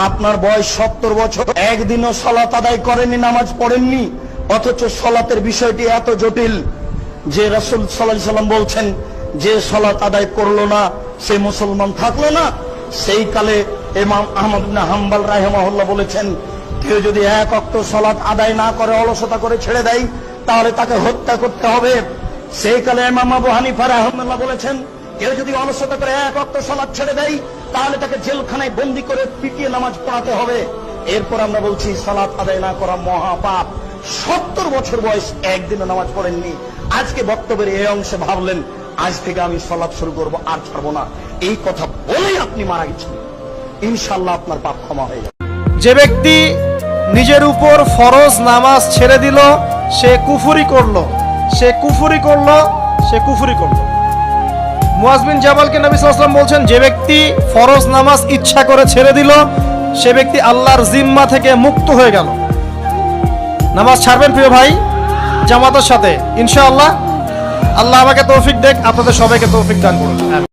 আপনার বয়স 70 বছর, একদিনও সালাত আদায় করেননি, নামাজ পড়েননি, অথচ সালাতের বিষয়টি এত জটিল যে রাসূল সাল্লাল্লাহু আলাইহি সাল্লাম বলছেন যে সালাত আদায় করলো না সে মুসলমান থাকলো না। সেই কালে ইমাম আহমদ ইবনে হাম্বল রাহিমাহুল্লাহ বলেছেন, কেউ যদি এক ওয়াক্ত সালাত আদায় না করে, অলসতা করে ছেড়ে দেয়, তাহলে তাকে হত্যা করতে হবে। সেই কালে ইমাম আবু হানিফা রাহিমাহুল্লাহ বলেছেন, কেউ যদি অলসতা করে এক ওয়াক্ত সালাত ছেড়ে দেয়, তাহলে তাকে জেলখানায় বন্দী করে পিটিয়ে নামাজ পড়াতে হবে। এরপর আমরা বলছি সালাত আদায় না করা মহাপাপ। 70 বছর বয়স, একদিনও নামাজ পড়েননি, আজকে বক্তব্যের এই অংশে ভাবলেন আজ থেকে আমি সালাত শুরু করব, আর ছাড়বো না। এই কথা বলেই আপনি মারা গেছেন, ইনশাআল্লাহ আপনার পাপ ক্ষমা হয়ে যাবে। যে ব্যক্তি নিজের উপর ফরজ নামাজ ছেড়ে দিল, সে কুফরি করলো, সে কুফরি করলো, সে কুফরি করলো। মুআজ বিন জাবালকে নবী সাল্লাল্লাহু আলাইহি ওয়াসাল্লাম বলছেন, যে ব্যক্তি ফরজ নামাজ ইচ্ছা করে ছেড়ে দিল, সে ব্যক্তি আল্লাহর জিম্মা থেকে মুক্ত হয়ে গেল। নামাজ ছাড়বেন প্রিয় ভাই, জামাতের সাথে ইনশাআল্লাহ। আল্লাহ আমাকে তৌফিক দেখ, আপনাদের সবাইকে তৌফিক দান করুন।